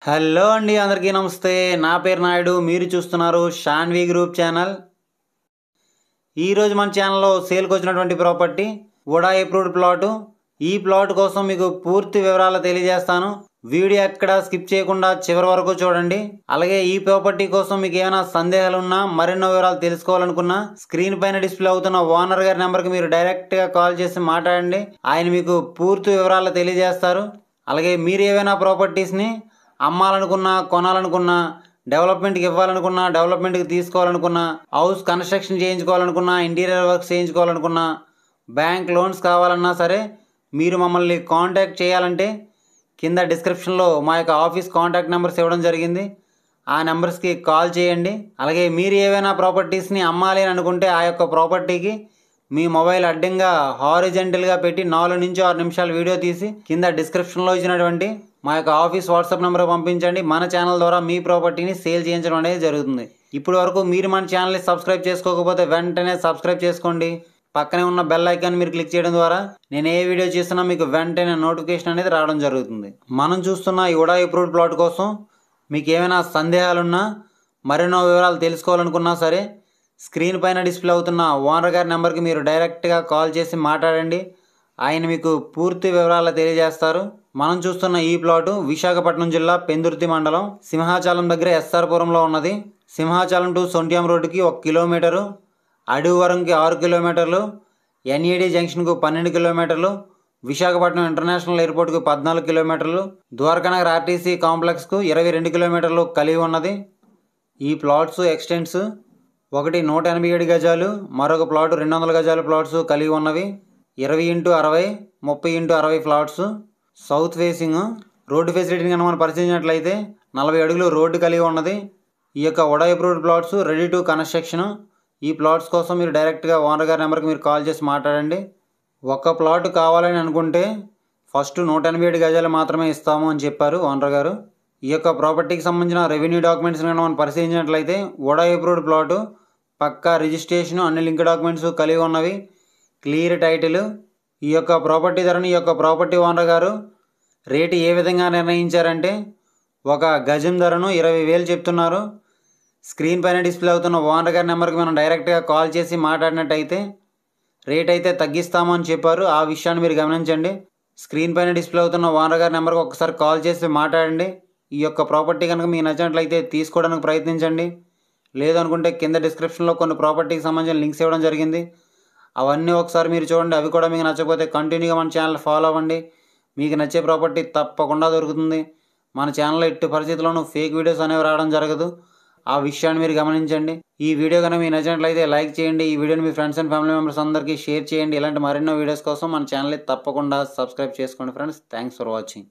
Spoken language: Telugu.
హలో అండి, అందరికీ నమస్తే. నా పేరు నాయుడు. మీరు చూస్తున్నారు షాన్వి గ్రూప్ ఛానల్. ఈరోజు మన ఛానల్లో సేల్కి వచ్చినటువంటి ప్రాపర్టీ వుడా అప్రూవ్డ్ ప్లాటు. ఈ ప్లాట్ కోసం మీకు పూర్తి వివరాలు తెలియజేస్తాను. వీడియో ఎక్కడ స్కిప్ చేయకుండా చివరి వరకు చూడండి. అలాగే ఈ ప్రాపర్టీ కోసం మీకు ఏమైనా సందేహాలు ఉన్నా, మరెన్నో వివరాలు తెలుసుకోవాలనుకున్నా, స్క్రీన్ పైన డిస్ప్లే అవుతున్న ఓనర్ గారి నెంబర్కి మీరు డైరెక్ట్గా కాల్ చేసి మాట్లాడండి. ఆయన మీకు పూర్తి వివరాలు తెలియజేస్తారు. అలాగే మీరు ఏవైనా ప్రాపర్టీస్ని అమ్మాలనుకున్నా, కొనాలనుకున్నా, డెవలప్మెంట్కి ఇవ్వాలనుకున్నా, డెవలప్మెంట్కి తీసుకోవాలనుకున్నా, హౌస్ కన్స్ట్రక్షన్ చేయించుకోవాలనుకున్నా, ఇంటీరియర్ వర్క్స్ చేయించుకోవాలనుకున్నా, బ్యాంక్ లోన్స్ కావాలన్నా సరే మీరు మమ్మల్ని కాంటాక్ట్ చేయాలంటే కింద డిస్క్రిప్షన్లో మా యొక్క ఆఫీస్ కాంటాక్ట్ నెంబర్స్ ఇవ్వడం జరిగింది. ఆ నెంబర్స్కి కాల్ చేయండి. అలాగే మీరు ఏవైనా ప్రాపర్టీస్ని అమ్మాలి అని అనుకుంటే ఆ యొక్క ప్రాపర్టీకి మీ మొబైల్ అడ్డంగా హారిజెంటల్గా పెట్టి 4 నుంచి 6 నిమిషాలు వీడియో తీసి కింద డిస్క్రిప్షన్లో ఇచ్చినటువంటి మా యొక్క ఆఫీస్ వాట్సాప్ నెంబర్ పంపించండి. మన ఛానల్ ద్వారా మీ ప్రాపర్టీని సేల్ చేయించడం అనేది జరుగుతుంది. ఇప్పటి వరకు మీరు మన ఛానల్ని సబ్స్క్రైబ్ చేసుకోకపోతే వెంటనే సబ్స్క్రైబ్ చేసుకోండి. పక్కనే ఉన్న బెల్ ఐకాన్ మీరు క్లిక్ చేయడం ద్వారా నేను ఏ వీడియో చేసినా మీకు వెంటనే నోటిఫికేషన్ అనేది రావడం జరుగుతుంది. మనం చూస్తున్న ఈ వుడా అప్రూవ్డ్ ప్లాట్ కోసం మీకు ఏమైనా సందేహాలున్నా, మరెన్నో వివరాలు తెలుసుకోవాలనుకున్నా సరే స్క్రీన్ పైన డిస్ప్లే అవుతున్న ఓనర్ గారి నెంబర్కి మీరు డైరెక్ట్గా కాల్ చేసి మాట్లాడండి. ఆయన మీకు పూర్తి వివరాలు తెలియజేస్తారు. మనం చూస్తున్న ఈ ప్లాటు విశాఖపట్నం జిల్లా పెందుర్తి మండలం సింహాచలం దగ్గర ఎస్ఆర్పురంలో ఉన్నది. సింహాచలం టు సొంట్యాం రోడ్డుకి 1 కిలోమీటరు, అడవివరంకి 6 కిలోమీటర్లు, ఎన్ఈడి జంక్షన్కు 12 కిలోమీటర్లు, విశాఖపట్నం ఇంటర్నేషనల్ ఎయిర్పోర్ట్కు 14 కిలోమీటర్లు, ద్వారకానగర్ ఆర్టీసీ కాంప్లెక్స్కు 22 కిలోమీటర్లు కలిగి ఉన్నది. ఈ ప్లాట్స్ ఎక్స్టెంట్స్ ఒకటి 187 గజాలు, మరొక ప్లాటు 200 గజాల ప్లాట్స్ కలిగి ఉన్నవి. 20x60, 30x60 flats. South facing road ఫెసిలిటీని కనుక మనం పరిశీలించినట్లయితే 40 అడుగులు రోడ్డు కలిగి ఉన్నది. ఈ యొక్క VUDA approved plots ready to construction. ఈ ప్లాట్స్ కోసం మీరు డైరెక్ట్గా ఓనర్ గారి నెంబర్కి మీరు కాల్ చేసి మాట్లాడండి. ఒక ప్లాట్ కావాలని అనుకుంటే ఫస్ట్ 187 గజాలు మాత్రమే ఇస్తాము అని చెప్పారు ఓనర్ గారు. ఈ యొక్క ప్రాపర్టీకి సంబంధించిన రెవెన్యూ డాక్యుమెంట్స్ కనుక మనం పరిశీలించినట్లయితే వుడా అప్రూవ్డ్ ప్లాటు పక్కా రిజిస్ట్రేషన్, అన్ని లింక్ డాక్యుమెంట్స్ కలిగి ఉన్నవి, క్లియర్ టైటిల్. ఈ యొక్క ప్రాపర్టీ ధరని ఈ యొక్క ప్రాపర్టీ ఓనర్ గారు రేటు ఏ విధంగా నిర్ణయించారంటే ఒక గజం ధరను 20,000 చెప్తున్నారు. స్క్రీన్ పైన డిస్ప్లే అవుతున్న ఓనర్ గారి నెంబర్కి మనం డైరెక్ట్గా కాల్ చేసి మాట్లాడినట్టయితే రేట్ అయితే తగ్గిస్తామని చెప్పారు. ఆ విషయాన్ని మీరు గమనించండి. స్క్రీన్ పైన డిస్ప్లే అవుతున్న ఓనర్ గారి నెంబర్కి ఒకసారి కాల్ చేసి మాట్లాడండి. ఈ యొక్క ప్రాపర్టీ కనుక మీకు నచ్చినట్లయితే తీసుకోవడానికి ప్రయత్నించండి. లేదనుకుంటే కింద డిస్క్రిప్షన్లో కొన్ని ప్రాపర్టీకి సంబంధించిన లింక్స్ ఇవ్వడం జరిగింది. అవన్నీ ఒకసారి మీరు చూడండి. అవి కూడా మీకు నచ్చకపోతే కంటిన్యూగా మన ఛానల్ ఫాలో అవ్వండి. మీకు నచ్చే ప్రాపర్టీ తప్పకుండా దొరుకుతుంది. మన ఛానల్లో ఎట్టి పరిస్థితుల్లోనూ ఫేక్ వీడియోస్ అనేవి రావడం జరగదు. ఆ విషయాన్ని మీరు గమనించండి. ఈ వీడియో కనుక మీకు నచ్చినట్లయితే లైక్ చేయండి. ఈ వీడియోని మీ ఫ్రెండ్స్ అండ్ ఫ్యామిలీ మెంబర్స్ అందరికీ షేర్ చేయండి. ఇలాంటి మరెన్నో వీడియోస్ కోసం మన ఛానల్ని తప్పకుండా సబ్స్క్రైబ్ చేసుకోండి ఫ్రెండ్స్. Thanks for watching.